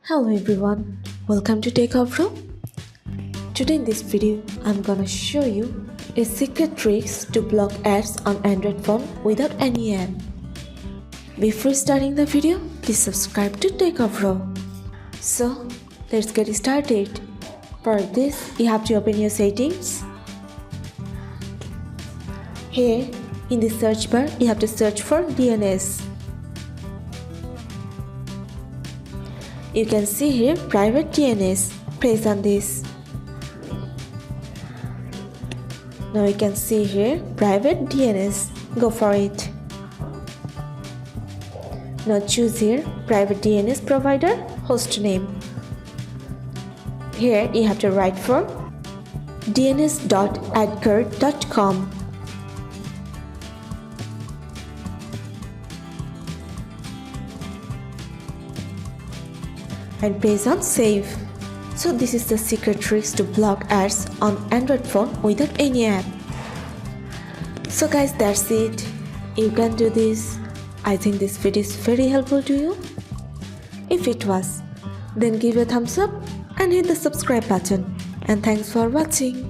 Hello everyone, welcome to Techavro. Today in this video, I'm gonna show you a secret tricks to block ads on Android phone without any ad. Before starting the video, please subscribe to Techavro. So, let's get started. For this, you have to open your settings. Here, in the search bar, you have to search for DNS. You can see here private DNS. Press on this. Now you can see here private DNS. Go for it. Now choose here private DNS provider host name. Here you have to write for dns.adcard.com. and press on save. So this is the secret tricks to block ads on Android phone without any app. So guys, that's it. You can do this. I think this video is very helpful to you. If it was, then give a thumbs up and hit the subscribe button. And thanks for watching.